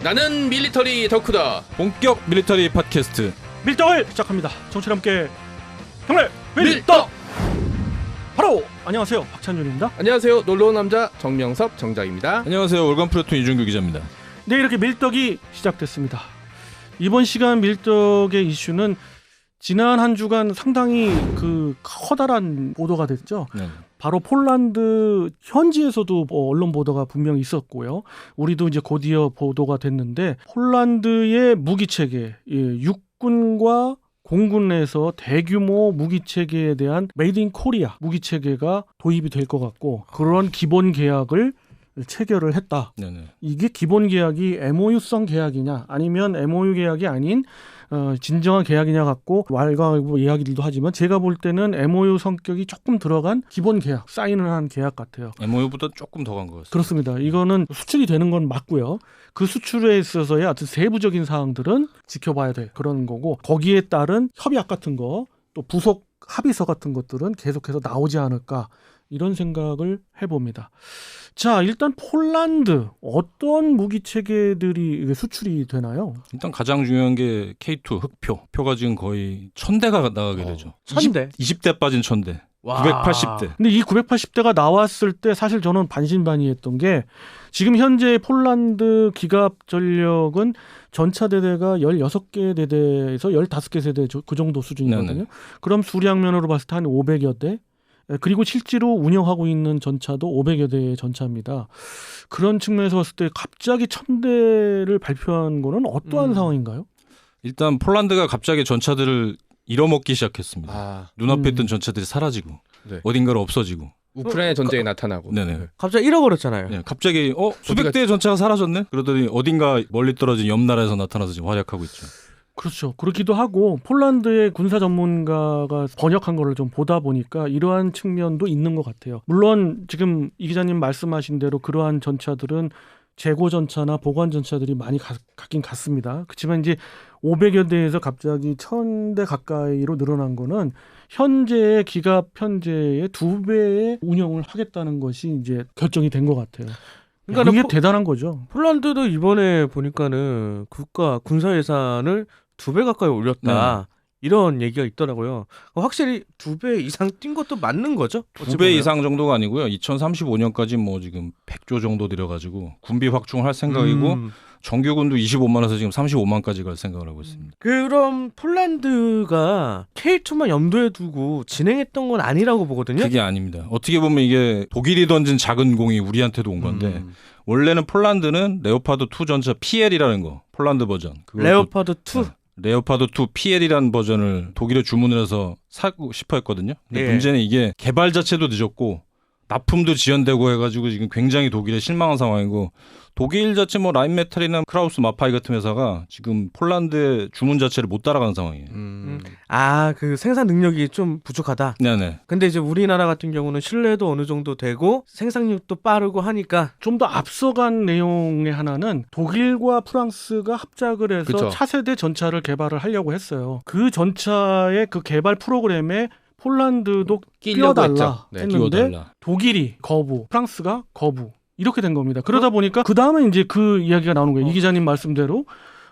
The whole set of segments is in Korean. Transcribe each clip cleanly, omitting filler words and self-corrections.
나는 밀리터리 덕후다. 본격 밀리터리 팟캐스트 밀떡을 시작합니다. 정치와 함께 형님 밀떡. 바로 안녕하세요, 박찬준입니다. 안녕하세요, 놀러온 남자 정명섭 정장입니다. 안녕하세요, 월간 프로톤 이준규 기자입니다. 네, 이렇게 밀떡이 시작됐습니다. 이번 시간 밀떡의 이슈는 지난 한 주간 상당히 커다란 보도가 됐죠. 네. 바로 폴란드 현지에서도 언론 보도가 분명히 있었고요. 우리도 이제 곧이어 보도가 됐는데, 폴란드의 무기 체계, 육군과 공군 내에서 대규모 무기 체계에 대한 메이드 인 코리아 무기 체계가 도입이 될 것 같고, 그런 기본 계약을 체결을 했다. 네네. 이게 기본 계약이 MOU성 계약이냐 아니면 MOU 계약이 아닌 진정한 계약이냐 갖고 왈가왈부 이야기들도 하지만, 제가 볼 때는 MOU 성격이 조금 들어간 기본 계약, 사인을 한 계약 같아요. MOU보다 조금 더 간 것 같습니다. 그렇습니다. 이거는 수출이 되는 건 맞고요. 그 수출에 있어서의 아주 세부적인 사항들은 지켜봐야 될 그런 거고, 거기에 따른 협약 같은 거, 또 부속 합의서 같은 것들은 계속해서 나오지 않을까, 이런 생각을 해봅니다. 자, 일단 폴란드 어떤 무기 체계들이 수출이 되나요? 일단 가장 중요한 게 K2 흑표가 지금 거의 1000대가 나가게 되죠. 1000대? 20대 빠진 1000대. 와. 980대. 근데 이 980대가 나왔을 때 사실 저는 반신반의했던 게, 지금 현재 폴란드 기갑 전력은 전차대대가 16개 대대에서 15개 세대 그 정도 수준이거든요. 네네. 그럼 수량면으로 봤을 때 한 500여 대, 그리고 실제로 운영하고 있는 전차도 500여 대의 전차입니다. 그런 측면에서 봤을 때 갑자기 1000대를 발표한 거는 어떠한 상황인가요? 일단 폴란드가 갑자기 전차들을 잃어먹기 시작했습니다. 눈앞에 있던 전차들이 사라지고 네. 어딘가로 없어지고. 우크라이나 전쟁에 나타나고. 네네. 갑자기 잃어버렸잖아요. 네, 갑자기 수백 대의 전차가 사라졌네? 그러더니 어딘가 멀리 떨어진 옆 나라에서 나타나서 지금 활약하고 있죠. 그렇죠. 그렇기도 하고, 폴란드의 군사 전문가가 번역한 거를 좀 보다 보니까 이러한 측면도 있는 것 같아요. 물론 지금 이 기자님 말씀하신 대로 그러한 전차들은 재고 전차나 보관 전차들이 많이 갔긴 갔습니다. 그렇지만 이제 500여 대에서 갑자기 1000대 가까이로 늘어난 거는 현재의 기갑 편제의 2배의 운영을 하겠다는 것이 이제 결정이 된 것 같아요. 그러니까 이게 대단한 거죠. 폴란드도 이번에 보니까는 국가 군사 예산을 2배 가까이 올렸다. 이런 얘기가 있더라고요. 확실히 2배 이상 뛴 것도 맞는 거죠? 2배 이상 정도가 아니고요. 2035년까지 뭐 지금 100조 정도 들여가지고 군비 확충을 할 생각이고, 정규군도 25만에서 지금 35만까지 갈 생각을 하고 있습니다. 그럼 폴란드가 K2만 염두에 두고 진행했던 건 아니라고 보거든요. 그게 아닙니다. 어떻게 보면 이게 독일이 던진 작은 공이 우리한테도 온 건데, 원래는 폴란드는 레오파드 2 전차 PL이라는 거, 폴란드 버전. 레오파드 2. 레오파드 2 PL이라는 버전을 독일에 주문을 해서 사고 싶어 했거든요. 근데 예. 문제는 이게 개발 자체도 늦었고 납품도 지연되고 해가지고 지금 굉장히 독일에 실망한 상황이고, 독일 자체 뭐 라인메탈이나 크라우스 마파이 같은 회사가 지금 폴란드의 주문 자체를 못 따라가는 상황이에요. 그 생산 능력이 좀 부족하다. 네네. 근데 이제 우리나라 같은 경우는 신뢰도 어느 정도 되고 생산력도 빠르고 하니까 좀 더 앞서간 내용의 하나는 독일과 프랑스가 합작을 해서 그쵸. 차세대 전차를 개발을 하려고 했어요. 그 전차의 그 개발 프로그램에 폴란드도 끼려고 끼워달라 했죠. 네, 했는데 끼워달라. 독일이 거부, 프랑스가 거부, 이렇게 된 겁니다. 그러다 보니까 그 다음에 이제 그 이야기가 나오는 거예요. 이 기자님 말씀대로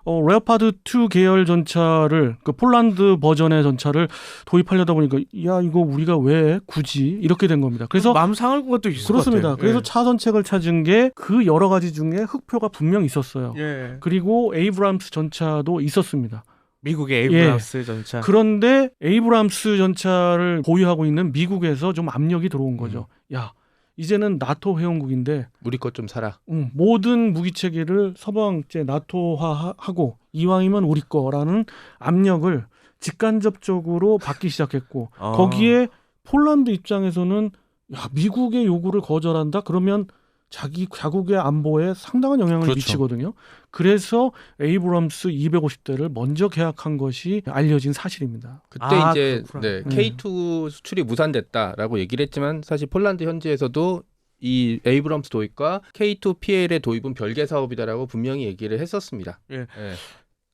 레오파드 2 계열 전차를, 그 폴란드 버전의 전차를 도입하려다 보니까, 야, 이거 우리가 왜 굳이 이렇게 된 겁니다. 그래서 마음 상할 것도 있을 그렇습니다. 것 같아요. 그래서 차선책을 찾은 게 그 여러 가지 중에 흑표가 분명 있었어요. 예. 그리고 에이브람스 전차도 있었습니다. 미국의 에이브람스 전차. 그런데 에이브람스 전차를 보유하고 있는 미국에서 좀 압력이 들어온 거죠. 야, 이제는 나토 회원국인데 우리 것 좀 사라. 모든 무기 체계를 서방제 나토화하고 이왕이면 우리 거라는 압력을 직간접적으로 받기 시작했고, 거기에 폴란드 입장에서는, 야, 미국의 요구를 거절한다? 그러면 자국의 안보에 상당한 영향을 그렇죠. 미치거든요. 그래서 에이브럼스 250대를 먼저 계약한 것이 알려진 사실입니다. 그때 아, 이제 그렇구나. K2 수출이 무산됐다라고 얘기를 했지만, 사실 폴란드 현지에서도 이 에이브럼스 도입과 K2 PL의 도입은 별개 사업이다라고 분명히 얘기를 했었습니다. 예.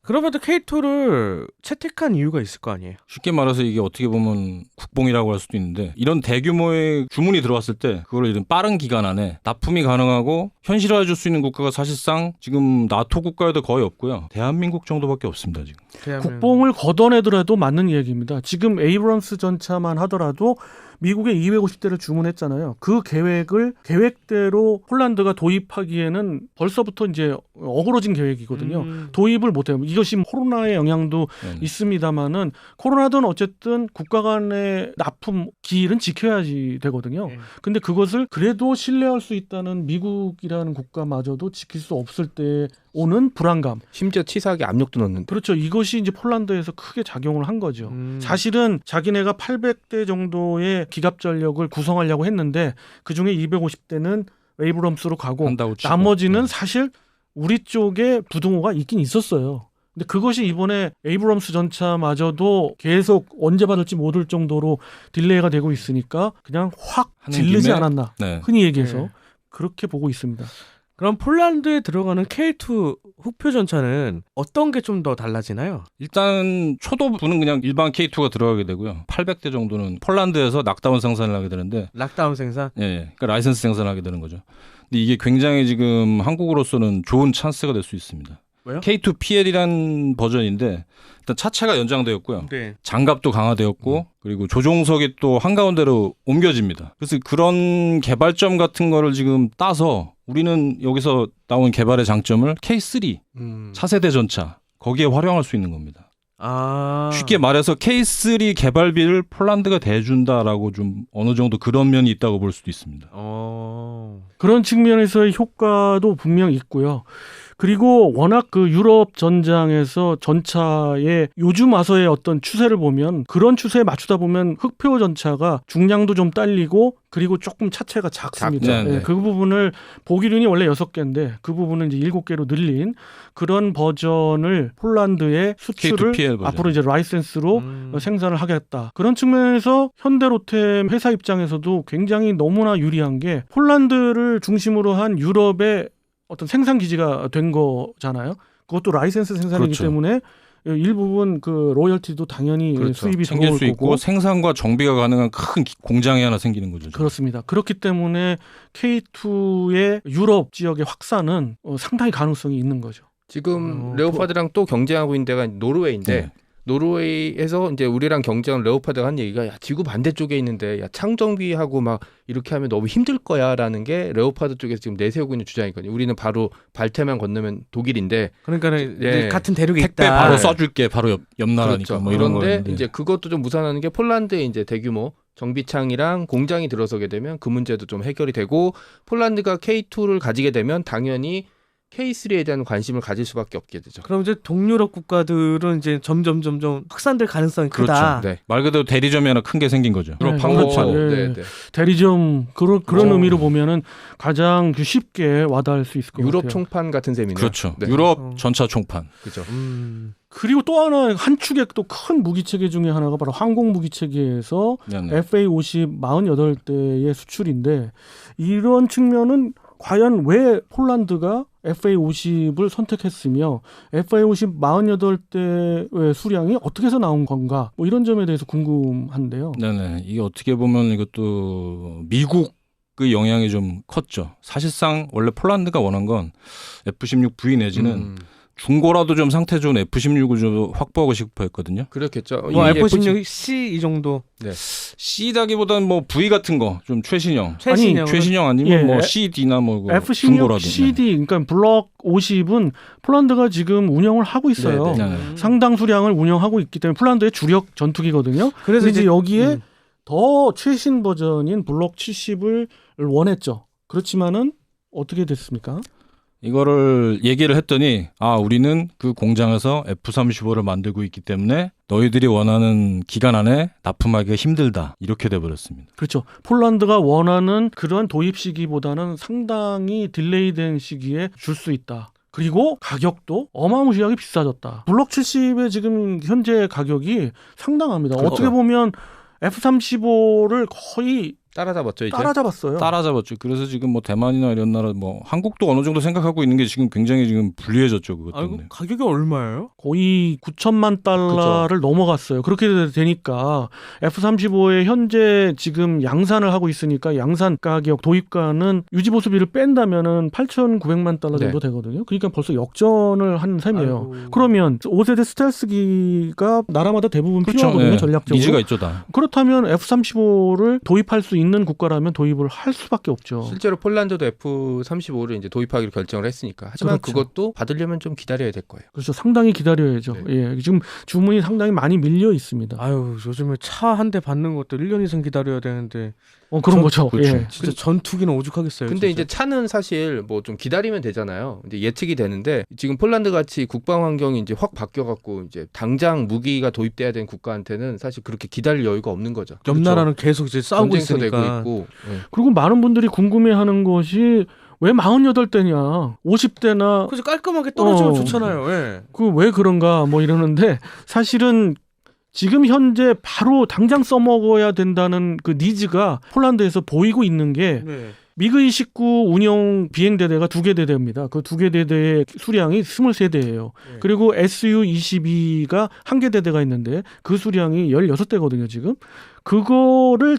그러면 또 K2를 채택한 이유가 있을 거 아니에요. 쉽게 말해서 이게 어떻게 보면 국뽕이라고 할 수도 있는데 이런 대규모의 주문이 들어왔을 때 그걸 이런 빠른 기간 안에 납품이 가능하고 현실화해 줄 수 있는 국가가 사실상 지금 나토 국가에도 거의 없고요. 대한민국 정도밖에 없습니다. 지금. 국뽕을 걷어내더라도 맞는 얘기입니다. 지금 에이브럼스 전차만 하더라도 미국에 250대를 주문했잖아요. 그 계획대로 폴란드가 도입하기에는 벌써부터 이제 어그러진 계획이거든요. 도입을 못해요. 이것이 코로나의 영향도 있습니다만은 코로나든 어쨌든 국가 간의 납품 기일은 지켜야지 되거든요. 근데 그것을 그래도 신뢰할 수 있다는 미국이라는 국가마저도 지킬 수 없을 때 오는 불안감. 심지어 치사하게 압력도 넣는데. 그렇죠. 이것이 이제 폴란드에서 크게 작용을 한 거죠. 사실은 자기네가 800대 정도의 기갑 전력을 구성하려고 했는데 그중에 250대는 에이브럼스로 가고 한다고 치고. 나머지는 사실 우리 쪽에 부등호가 있긴 있었어요. 근데 그것이 이번에 에이브럼스 전차마저도 계속 언제 받을지 모를 정도로 딜레이가 되고 있으니까 그냥 확 질르지 않았나. 네. 흔히 얘기해서 그렇게 보고 있습니다. 그럼 폴란드에 들어가는 K2 흑표 전차는 어떤 게 좀 더 달라지나요? 일단 초도부는 그냥 일반 K2가 들어가게 되고요. 800대 정도는 폴란드에서 낙다운 생산을 하게 되는데 락다운 생산? 예, 그러니까 라이선스 생산을 하게 되는 거죠. 근데 이게 굉장히 지금 한국으로서는 좋은 찬스가 될 수 있습니다. 왜요? K2PL이라는 버전인데 일단 차체가 연장되었고요. 네. 장갑도 강화되었고 그리고 조종석이 또 한가운데로 옮겨집니다. 그래서 그런 개발점 같은 거를 지금 따서 우리는 여기서 나온 개발의 장점을 K3 차세대 전차 거기에 활용할 수 있는 겁니다. 아. 쉽게 말해서 K3 개발비를 폴란드가 대준다라고 좀 어느 정도 그런 면이 있다고 볼 수도 있습니다. 그런 측면에서의 효과도 분명 있고요. 그리고 워낙 그 유럽 전장에서 전차의 요즘 와서의 어떤 추세를 보면 그런 추세에 맞추다 보면 흑표 전차가 중량도 좀 딸리고 그리고 조금 차체가 작습니다. 네. 그 부분을 보기륜이 원래 6개인데 그 부분은 이제 7개로 늘린 그런 버전을 폴란드에 수출을 K2PL 버전. 앞으로 이제 라이센스로 생산을 하겠다. 그런 측면에서 현대로템 회사 입장에서도 굉장히 너무나 유리한 게 폴란드를 중심으로 한 유럽의 어떤 생산 기지가 된 거잖아요. 그것도 라이센스 생산이기 그렇죠. 때문에 일부분 그 로열티도 당연히 수입이 챙길 들어올 수 있고 거고. 생산과 정비가 가능한 큰 공장이 하나 생기는 거죠. 그렇습니다. 그렇기 때문에 K2의 유럽 지역의 확산은 상당히 가능성이 있는 거죠. 지금 레오파드랑 또 경쟁하고 있는 데가 노르웨이인데 네. 노르웨이에서 이제 우리랑 경쟁한 레오파드가 한 얘기가 야, 지구 반대쪽에 있는데 야, 창정비하고 막 이렇게 하면 너무 힘들 거야라는 게 레오파드 쪽에서 지금 내세우고 있는 주장이거든요. 우리는 바로 발테만 건너면 독일인데 그러니까는 예. 같은 대륙에 택배 있다. 바로 쏴줄게 바로 옆 나라니까 그렇죠. 뭐 이런 그런데 거였는데. 이제 그것도 좀 무산하는 게 폴란드에 이제 대규모 정비창이랑 공장이 들어서게 되면 그 문제도 좀 해결이 되고 폴란드가 K2를 가지게 되면 당연히 K3에 대한 관심을 가질 수밖에 없게 되죠. 그럼 이제 동유럽 국가들은 이제 점점 확산될 가능성이 크다. 네. 말 그대로 대리점이 하나 큰 게 생긴 거죠. 네, 한국판. 그렇죠. 네, 네. 대리점 그런 의미로 보면은 가장 쉽게 와닿을 수 있을 것 유럽 같아요. 총판 같은 셈이네요. 그렇죠. 네. 유럽 전차 총판. 그죠. 그리고 또 하나 한 축의 또 큰 무기 체계 중에 하나가 바로 항공 무기 체계에서 네네. FA-50 48대의 수출인데 이런 측면은 과연 왜 폴란드가 FA-50을 선택했으며 FA-50 48대의 수량이 어떻게 해서 나온 건가 뭐 이런 점에 대해서 궁금한데요. 네네. 이게 어떻게 보면 이것도 미국의 영향이 좀 컸죠. 사실상 원래 폴란드가 원한 건 F-16V 내지는 중고라도 좀 상태 좋은 F-16을 좀 확보하고 싶어 했거든요. 그렇겠죠. 뭐 이 F-16C 이 정도. C다기보다는 뭐 V 같은 거 좀 최신형. 최신형. 아니면 예. 뭐 CD나 뭐 F-16 CD 그러니까 블록 50은 폴란드가 지금 운영을 하고 있어요. 네, 네. 상당 수량을 운영하고 있기 때문에 폴란드의 주력 전투기거든요. 그래서 이제 여기에 더 최신 버전인 블록 70을 원했죠. 그렇지만은 어떻게 됐습니까? 이거를 얘기를 했더니 우리는 그 공장에서 F-35를 만들고 있기 때문에 너희들이 원하는 기간 안에 납품하기가 힘들다. 이렇게 돼버렸습니다. 그렇죠. 폴란드가 원하는 그런 도입 시기보다는 상당히 딜레이된 시기에 줄 수 있다. 그리고 가격도 어마무시하게 비싸졌다. 블록 70의 지금 현재 가격이 상당합니다. 그렇죠. 어떻게 보면 F-35를 거의 따라잡았죠 이제. 따라잡았어요. 따라잡았죠. 그래서 지금 뭐 대만이나 이런 나라 뭐 한국도 어느 정도 생각하고 있는 게 지금 굉장히 지금 불리해졌죠. 그것 아이고, 때문에. 가격이 얼마예요? 거의 9천만 달러를 넘어갔어요. 그렇게 되니까 F-35의 현재 지금 양산을 하고 있으니까 양산 가격 도입가는 유지보수비를 뺀다면은 8,900만 달러 정도 되거든요. 그러니까 벌써 역전을 한 셈이에요. 아이고. 그러면 5세대 스텔스기가 나라마다 대부분 필요하거든요. 네. 전략적으로. 니즈가 있죠 다. 그렇다면 F-35를 도입할 수 있는 국가라면 도입을 할 수밖에 없죠. 실제로 폴란드도 F-35를 이제 도입하기로 결정을 했으니까. 하지만 그렇죠. 그것도 받으려면 좀 기다려야 될 거예요. 그렇죠. 상당히 기다려야죠. 네. 예, 지금 주문이 상당히 많이 밀려 있습니다. 아유, 요즘에 차 한 대 받는 것도 1년 이상 기다려야 되는데 그런 거죠. 그렇죠. 예. 진짜 전투기는 오죽하겠어요. 근데 진짜. 이제 차는 사실 뭐 좀 기다리면 되잖아요. 이제 예측이 되는데 지금 폴란드 같이 국방 환경이 이제 확 바뀌어갖고 이제 당장 무기가 도입돼야 되는 국가한테는 사실 그렇게 기다릴 여유가 없는 거죠. 옆 나라는 계속 이제 싸우고 전쟁터 있으니까. 되고 있고. 예. 그리고 많은 분들이 궁금해하는 것이 왜 48대냐, 50대나 그래서 깔끔하게 떨어지면 어. 좋잖아요. 예. 그 왜 그런가 뭐 이러는데 사실은 지금 현재 바로 당장 써먹어야 된다는 그 니즈가 폴란드에서 보이고 있는 게 네. 미그 29 운영 비행대대가 2개 대대입니다. 그 2개 대대의 수량이 23대예요. 네. 그리고 SU-22가 1개 대대가 있는데 그 수량이 16대거든요, 지금. 그거를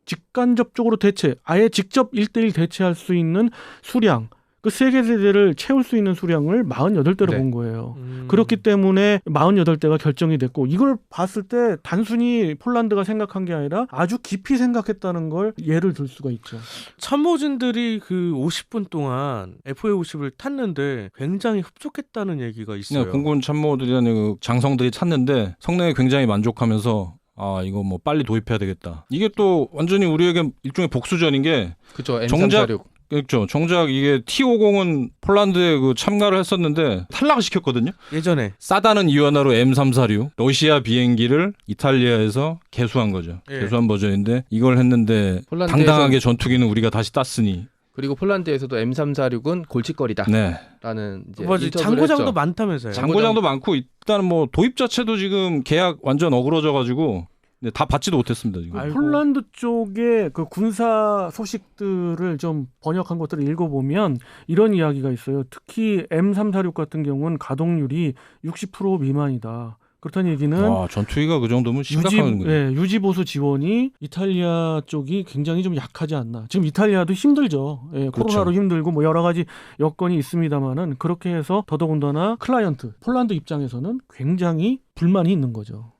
직간접적으로 아예 직접 1대1 대체할 수 있는 수량, 그 3개 대대를 채울 수 있는 수량을 48대로 네. 본 거예요. 그렇기 때문에 48대가 결정이 됐고 이걸 봤을 때 단순히 폴란드가 생각한 게 아니라 아주 깊이 생각했다는 걸 예를 들 수가 있죠. 참모진들이 그 50분 동안 FA-50을 탔는데 굉장히 흡족했다는 얘기가 있어요. 그냥 공군 참모들이나 그 장성들이 찾는데 성능에 굉장히 만족하면서 아 이거 뭐 빨리 도입해야 되겠다. 이게 또 완전히 우리에게 일종의 복수전인 게 그렇죠. 정작 M346. 그렇죠. 정작 이게 T50은 폴란드에 그 참가를 했었는데 탈락을 시켰거든요. 예전에 싸다는 이유 하나로 M346 러시아 비행기를 이탈리아에서 개수한 거죠. 예. 개수한 버전인데 이걸 했는데 폴란드에서- 당당하게 전투기는 우리가 다시 땄으니. 그리고 폴란드에서도 M346은 골칫거리다라는 네. 이제 맞아, 인터뷰를 장고장도 했죠. 많다면서요. 장고장도 많고 일단 뭐 도입 자체도 지금 계약 완전 어그러져 가지고 다 받지도 못했습니다 지금. 아이고. 폴란드 쪽의 그 군사 소식들을 좀 번역한 것들을 읽어보면 이런 이야기가 있어요. 특히 M346 같은 경우는 가동률이 60% 미만이다. 그렇다는 얘기는 와 전투기가 그 정도면 심각한 거예요. 유지 보수 지원이 이탈리아 쪽이 굉장히 좀 약하지 않나. 지금 이탈리아도 힘들죠. 예, 그렇죠. 코로나로 힘들고 뭐 여러 가지 여건이 있습니다만은 그렇게 해서 더더군다나 클라이언트 폴란드 입장에서는 굉장히 불만이 있는 거죠.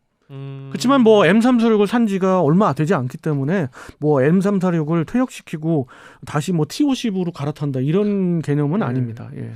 그렇지만 뭐 M346을 산 지가 얼마 되지 않기 때문에 뭐 M346을 퇴역시키고 다시 뭐 T50으로 갈아탄다 이런 개념은 아닙니다. 예.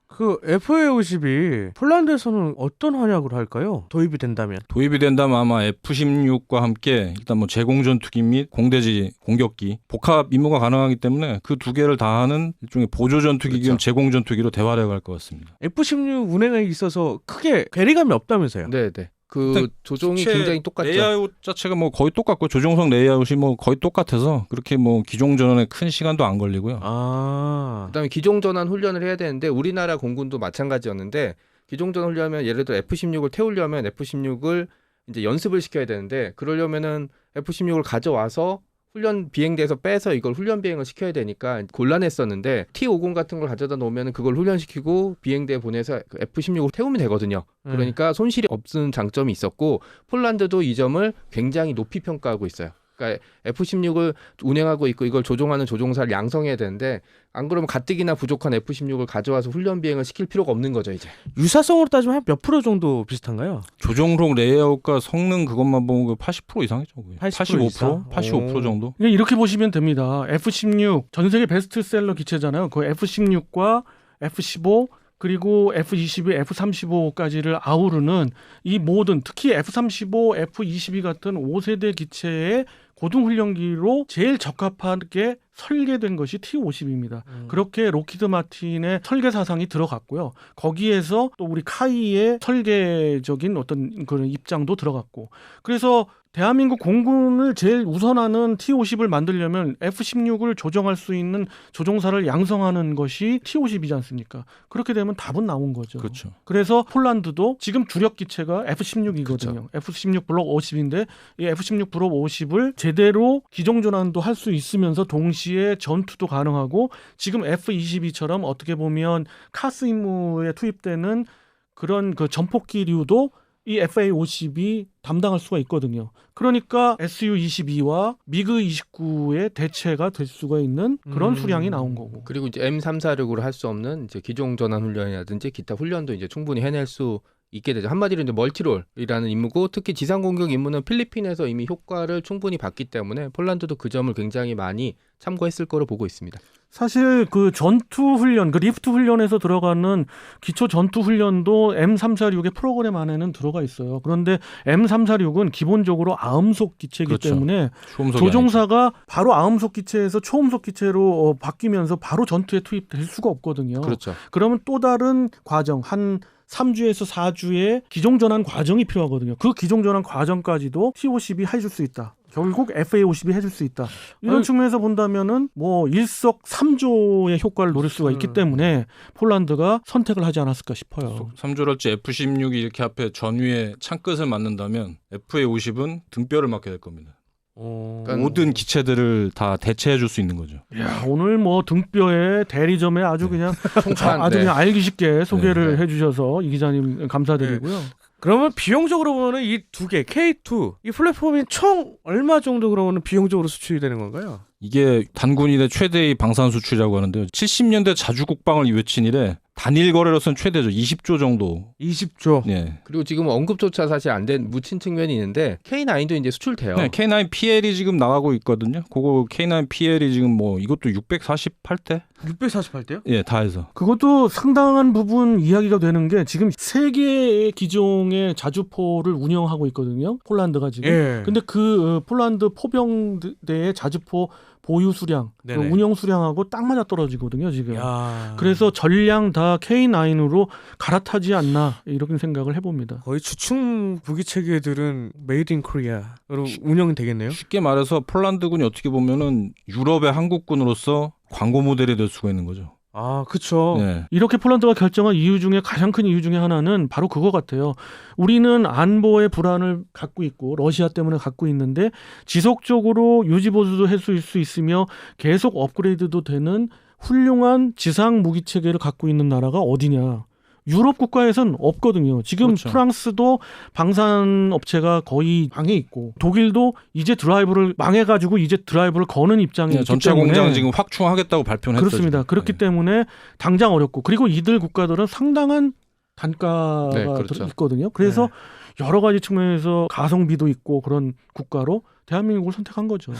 그 FA-50이 폴란드에서는 어떤 활약을 할까요? 도입이 된다면. 도입이 된다면 아마 F-16과 함께 일단 뭐 제공 전투기 및 공대지 공격기 복합 임무가 가능하기 때문에 그 두 개를 다 하는 일종의 보조 전투기 겸 그렇죠. 제공 전투기로 대활약할 것 같습니다. F-16 운행에 있어서 크게 괴리감이 없다면서요. 네. 그 일단 조종이 기체 굉장히 똑같죠. 레이아웃 자체가 뭐 거의 똑같고 조종석 레이아웃이 뭐 거의 똑같아서 그렇게 뭐 기종 전환에 큰 시간도 안 걸리고요. 아. 그다음에 기종 전환 훈련을 해야 되는데 우리나라 공군도 마찬가지였는데 기종 전환 훈련하면 예를 들어 F-16을 태우려면 F-16을 이제 연습을 시켜야 되는데 그러려면은 F-16을 가져와서 훈련 비행대에서 빼서 이걸 훈련 비행을 시켜야 되니까 곤란했었는데 T-50 같은 걸 가져다 놓으면 그걸 훈련시키고 비행대에 보내서 그 F-16을 태우면 되거든요. 그러니까 손실이 없는 장점이 있었고 폴란드도 이 점을 굉장히 높이 평가하고 있어요. 그러니까 F-16을 운행하고 있고 이걸 조종하는 조종사를 양성해야 되는데 안 그러면 가뜩이나 부족한 F-16을 가져와서 훈련 비행을 시킬 필요가 없는 거죠 이제. 유사성으로 따지면 한 몇 프로 정도 비슷한가요? 조종석 레이아웃과 성능 그것만 보면 그 80% 이상이죠. 80% 이상? 85% 정도. 그러니까 이렇게 보시면 됩니다. F-16 전 세계 베스트셀러 기체잖아요. 그 F-16과 F-15 그리고 F-22, F-35까지를 아우르는 이 모든 특히 F-35, F-22 같은 5세대 기체의 고등훈련기로 제일 적합하게 설계된 것이 T-50입니다. 그렇게 로키드 마틴의 설계 사상이 들어갔고요. 거기에서 또 우리 카이의 설계적인 어떤 그런 입장도 들어갔고 그래서 대한민국 공군을 제일 우선하는 T-50을 만들려면 F-16을 조정할 수 있는 조종사를 양성하는 것이 T-50이지 않습니까? 그렇게 되면 답은 나온 거죠. 그렇죠. 그래서 폴란드도 지금 주력 기체가 F-16이거든요. F-16 블록 50인데 이 F-16 블록 50을 제대로 기종 전환도 할 수 있으면서 동시에 전투도 가능하고 지금 F-22처럼 어떻게 보면 카스 임무에 투입되는 그런 그 전폭기류도 이 FA-50이 담당할 수가 있거든요. 그러니까 SU-22와 미그-29의 대체가 될 수가 있는 그런 수량이 나온 거고. 그리고 이제 M346으로 할 수 없는 이제 기종 전환 훈련이라든지 기타 훈련도 이제 충분히 해낼 수 있게 되죠. 한마디로 이제 멀티롤이라는 임무고 특히 지상 공격 임무는 필리핀에서 이미 효과를 충분히 봤기 때문에 폴란드도 그 점을 굉장히 많이 참고했을 거로 보고 있습니다. 사실 그 전투 훈련, 그 리프트 훈련에서 들어가는 기초 전투 훈련도 M346의 프로그램 안에는 들어가 있어요. 그런데 M346은 기본적으로 아음속 기체이기 그렇죠. 때문에 초음속이 조종사가 바로 아음속 기체에서 초음속 기체로 바뀌면서 바로 전투에 투입될 수가 없거든요. 그렇죠. 그러면 또 다른 과정, 한 3주에서 4주의 기종 전환 과정이 필요하거든요. 그 기종 전환 과정까지도 T-50이 해줄 수 있다. 결국 FA-50이 해줄 수 있다. 이런 아니, 측면에서 본다면은 뭐 일석삼조의 효과를 노릴 수가 있기 때문에 폴란드가 선택을 하지 않았을까 싶어요. 3조랄지 F-16이 이렇게 앞에 전위에 창끝을 맞는다면 FA-50은 등뼈를 맞게 될 겁니다. 그러니까 모든 기체들을 다 대체해 줄 수 있는 거죠. 야, 오늘 뭐 등뼈에 대리점에 아주 그냥 총판, 아주 네. 그냥 알기 쉽게 소개를 네. 해주셔서 이 기자님 감사드리고요. 그러면 비용적으로 보면은 이 두 개 K2 이 플랫폼이 총 얼마 정도 그러면 비용적으로 수출이 되는 건가요? 이게 단군 이래 최대의 방산 수출이라고 하는데요. 70년대 자주국방을 외친 이래 단일 거래로서는 최대죠. 20조 정도. 20조. 예. 그리고 지금 언급조차 사실 안 된 묻힌 측면이 있는데 K9도 이제 수출돼요. 네, K9 PL이 지금 나가고 있거든요. 그거 K9 PL이 지금 뭐 이것도 648대? 648대요? 예, 다 해서. 그것도 상당한 부분 이야기가 되는 게 지금 세 개의 기종의 자주포를 운영하고 있거든요. 폴란드가 지금. 예. 근데 그 폴란드 포병대의 자주포 보유 수량, 그 네네. 운영 수량하고 딱 맞아 떨어지거든요, 지금. 야. 그래서 전량 다 K9으로 갈아타지 않나 이렇게 생각을 해봅니다. 거의 주충 무기 체계들은 메이드 인 코리아로 운영이 되겠네요. 쉽게 말해서 폴란드군이 어떻게 보면은 유럽의 한국군으로서 광고 모델이 될 수가 있는 거죠. 아, 그쵸. 네. 이렇게 폴란드가 결정한 이유 중에 가장 큰 이유 중에 하나는 바로 그거 같아요. 우리는 안보의 불안을 갖고 있고 러시아 때문에 갖고 있는데 지속적으로 유지보수도 할 수 있으며 계속 업그레이드도 되는 훌륭한 지상 무기 체계를 갖고 있는 나라가 어디냐. 유럽 국가에선 없거든요. 지금 그렇죠. 프랑스도 방산 업체가 거의 망해 있고 독일도 이제 드라이브를 망해가지고 이제 드라이브를 거는 입장이 네, 있기 전체 때문에 공장 지금 확충하겠다고 발표를 했죠. 그렇습니다. 지금. 그렇기 네. 때문에 당장 어렵고 그리고 이들 국가들은 상당한 단가가 네, 그렇죠. 있거든요. 그래서 여러 가지 측면에서 가성비도 있고 그런 국가로 대한민국을 선택한 거죠.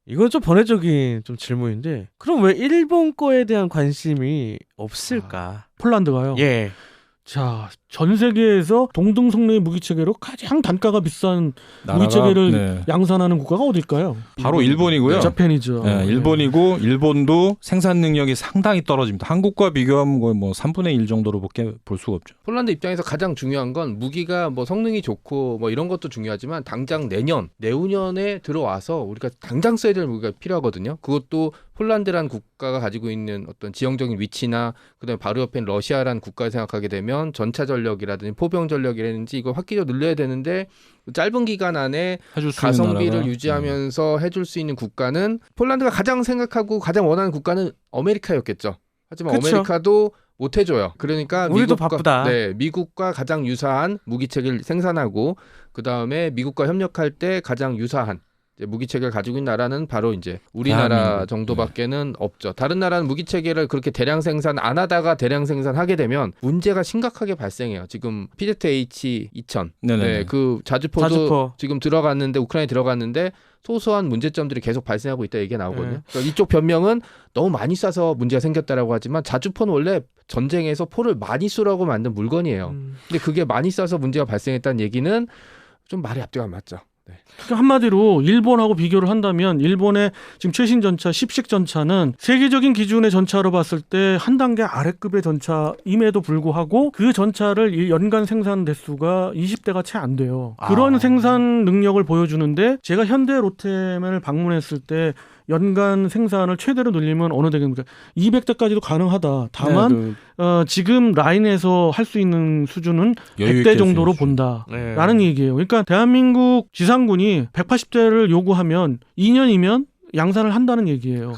이건 좀 번외적인 좀 질문인데 그럼 왜 일본 거에 대한 관심이 없을까? 폴란드가요. 예. 자, 전 세계에서 동등성내의 무기체계로 가장 단가가 비싼 나라가, 무기체계를 네. 양산하는 국가가 어딜까요? 바로 일본이고요. 자펜이죠. 네, 일본이고 일본도 생산 능력이 상당히 떨어집니다. 한국과 비교하면 거의 뭐 3분의 1 정도로밖에 볼 수가 없죠. 폴란드 입장에서 가장 중요한 건 무기가 뭐 성능이 좋고 뭐 이런 것도 중요하지만 당장 내후년에 들어와서 우리가 당장 써야 될 무기가 필요하거든요. 그것도 폴란드란 국가가 가지고 있는 어떤 지형적인 위치나 그다음에 바로 옆엔 러시아란 국가를 생각하게 되면 전차 전력이라든지 포병 전력이라든지 이걸 획기적으로 늘려야 되는데 짧은 기간 안에 해줄 수 있는 가성비를 나라가, 유지하면서 해줄 수 있는 국가는 폴란드가 가장 생각하고 가장 원하는 국가는 아메리카였겠죠. 하지만 그쵸. 아메리카도 못 해줘요. 그러니까 우리도 바쁘다. 네, 미국과 가장 유사한 무기체계를 생산하고 그 다음에 미국과 협력할 때 가장 유사한 이제 무기체계를 가지고 있는 나라는 바로 이제 우리나라 대한민국. 정도밖에는 없죠. 다른 나라는 무기체계를 그렇게 대량 생산 안 하다가 대량 생산하게 되면 문제가 심각하게 발생해요. 지금 PZH-2000 네네네. 네, 그 자주포도 자주포. 지금 들어갔는데 우크라이나에 들어갔는데 소소한 문제점들이 계속 발생하고 있다 얘기가 나오거든요. 네. 그러니까 이쪽 변명은 너무 많이 쏴서 문제가 생겼다라고 하지만 자주포는 원래 전쟁에서 포를 많이 쏘라고 만든 물건이에요. 근데 그게 많이 쏴서 문제가 발생했다는 얘기는 좀 말이 앞뒤가 안 맞죠. 그러니까 한마디로 일본하고 비교를 한다면 일본의 지금 최신 전차 10식 전차는 세계적인 기준의 전차로 봤을 때 한 단계 아래급의 전차임에도 불구하고 그 전차를 이 연간 생산 대수가 20대가 채 안 돼요. 그런 생산 능력을 보여주는데 제가 현대 로템을 방문했을 때 연간 생산을 최대로 늘리면 어느 대입니까? 200대까지도 가능하다. 다만 지금 라인에서 할 수 있는 수준은 여유 100대 있게 정도로 할 수 있죠. 본다라는 얘기예요. 그러니까 대한민국 지상군이 180대를 요구하면 2년이면 양산을 한다는 얘기예요.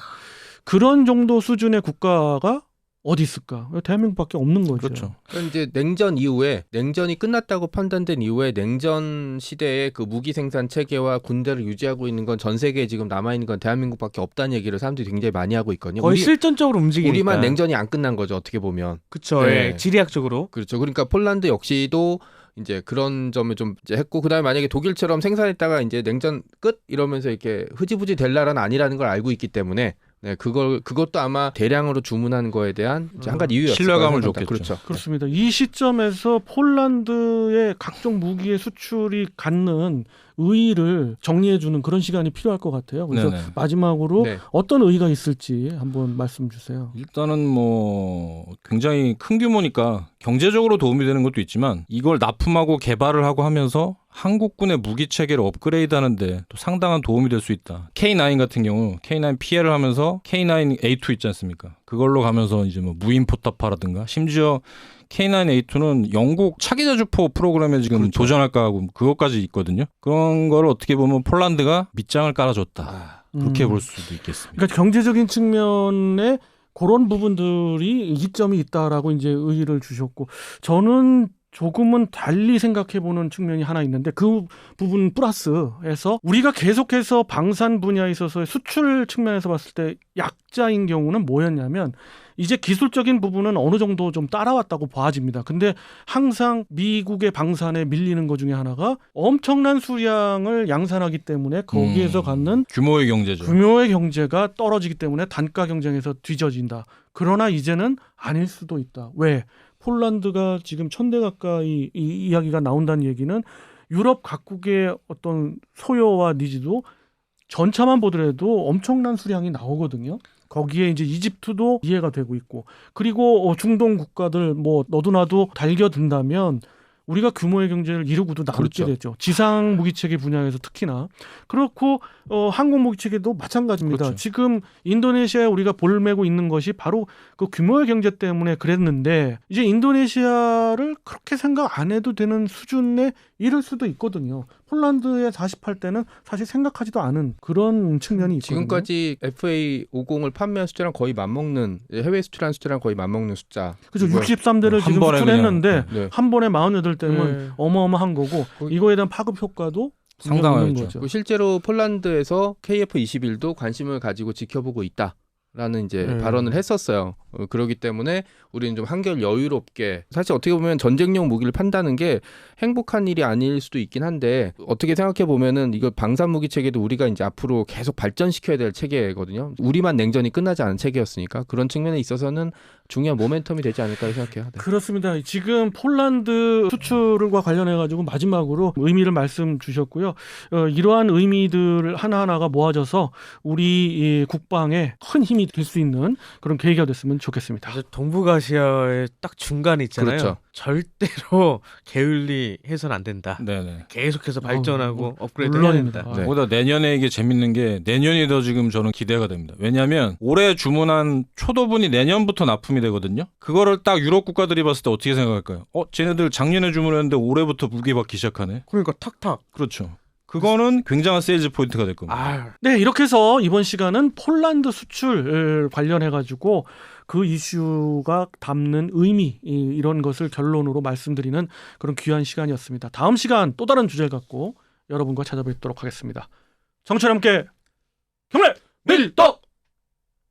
그런 정도 수준의 국가가 어디 있을까? 대한민국밖에 없는 거죠. 그렇죠. 그러니까 이제 냉전 이후에 냉전이 끝났다고 판단된 이후에 냉전 시대의 그 무기 생산 체계와 군대를 유지하고 있는 건 전 세계에 지금 남아 있는 건 대한민국밖에 없다는 얘기를 사람들이 굉장히 많이 하고 있거든요. 거의 실전적으로 움직이니까. 우리만 냉전이 안 끝난 거죠. 어떻게 보면. 그쵸. 네. 예, 지리학적으로. 그렇죠. 그러니까 폴란드 역시도 이제 그런 점을 좀 이제 했고 그다음에 만약에 독일처럼 생산했다가 이제 냉전 끝 이러면서 이렇게 흐지부지 될 나라는 아니라는 걸 알고 있기 때문에 네, 그것도 아마 대량으로 주문한 거에 대한 이제 한 가지 이유였어요. 신뢰감을 줬겠죠. 그렇죠. 그렇습니다. 이 시점에서 폴란드의 각종 무기의 수출이 갖는 의의를 정리해주는 그런 시간이 필요할 것 같아요. 그래서 네네. 마지막으로 네. 어떤 의의가 있을지 한번 말씀 주세요. 일단은 뭐 굉장히 큰 규모니까 경제적으로 도움이 되는 것도 있지만 이걸 납품하고 개발을 하고 하면서 한국군의 무기 체계를 업그레이드하는데 또 상당한 도움이 될 수 있다. K9 같은 경우 K9 PL을 하면서 K9A2 있지 않습니까? 그걸로 가면서 이제 뭐 무인 포탑파라든가 심지어 K9A2는 영국 차기자주포 프로그램에 지금 그렇죠. 도전할까 하고 그것까지 있거든요. 그런 거를 어떻게 보면 폴란드가 밑장을 깔아줬다. 그렇게 볼 수도 있겠습니다. 그러니까 경제적인 측면에 그런 부분들이 이점이 있다라고 이제 의의를 주셨고 저는 조금은 달리 생각해보는 측면이 하나 있는데 그 부분 플러스해서 우리가 계속해서 방산 분야에 있어서의 수출 측면에서 봤을 때 약자인 경우는 뭐였냐면 이제 기술적인 부분은 어느 정도 좀 따라왔다고 봐집니다. 근데 항상 미국의 방산에 밀리는 것 중에 하나가 엄청난 수량을 양산하기 때문에 거기에서 갖는 규모의 경제죠. 규모의 경제가 떨어지기 때문에 단가 경쟁에서 뒤져진다. 그러나 이제는 아닐 수도 있다. 왜? 폴란드가 지금 1000대 가까이 이 이야기가 나온다는 얘기는 유럽 각국의 어떤 소요와 니즈도 전차만 보더라도 엄청난 수량이 나오거든요. 거기에 이제 이집트도 이해가 되고 있고 그리고 중동 국가들 뭐 너도나도 달겨든다면 우리가 규모의 경제를 이루고도 남게 그렇죠. 되죠. 지상 무기체계 분야에서 특히나. 그렇고 항공 무기체계도 마찬가지입니다. 그렇죠. 지금 인도네시아에 우리가 볼매고 있는 것이 바로 그 규모의 경제 때문에 그랬는데 이제 인도네시아를 그렇게 생각 안 해도 되는 수준에 이를 수도 있거든요. 폴란드의 48대는 사실 생각하지도 않은 그런 측면이 있거든요. 지금까지 FA50을 판매한 숫자랑 거의 맞먹는 해외 수출한 숫자랑 거의 맞먹는 숫자. 그죠. 이걸- 63대를 한 지금 번에 수출했는데 네. 한 번에 48대면 네. 어마어마한 거고 이거에 대한 파급 효과도 분명히 상당하겠죠. 있는 거죠. 그 실제로 폴란드에서 KF-21도 관심을 가지고 지켜보고 있다라는 이제 발언을 했었어요. 그렇기 때문에 우리는 좀 한결 여유롭게 사실 어떻게 보면 전쟁용 무기를 판다는 게 행복한 일이 아닐 수도 있긴 한데 어떻게 생각해 보면은 이거 방산 무기 체계도 우리가 이제 앞으로 계속 발전시켜야 될 체계거든요. 우리만 냉전이 끝나지 않은 체계였으니까 그런 측면에 있어서는 중요한 모멘텀이 되지 않을까 생각해요. 네. 그렇습니다. 지금 폴란드 수출과 관련해 가지고 마지막으로 의미를 말씀 주셨고요. 이러한 의미들 하나하나가 모아져서 우리 이 국방에 큰 힘이 될 수 있는 그런 계기가 됐으면 좋겠습니다. 아주 동북아시아의 딱 중간에 있잖아요. 그렇죠. 절대로 게을리 해서는 안 된다. 네네. 계속해서 발전하고 업그레이드 해야 물론입니다. 된다. 네. 보다 내년에 이게 재밌는 게 내년이 더 지금 저는 기대가 됩니다. 왜냐하면 올해 주문한 초도분이 내년부터 납품이 되거든요. 그거를 딱 유럽 국가들이 봤을 때 어떻게 생각할까요? 쟤네들 작년에 주문했는데 올해부터 무기 받기 시작하네. 그러니까 탁탁. 그렇죠. 그거는 굉장한 세일즈 포인트가 될 겁니다. 아, 네, 이렇게 해서 이번 시간은 폴란드 수출 관련해 가지고 그 이슈가 담는 의미 이런 것을 결론으로 말씀드리는 그런 귀한 시간이었습니다. 다음 시간 또 다른 주제를 갖고 여러분과 찾아뵙도록 하겠습니다. 정철 함께 경례 밀떡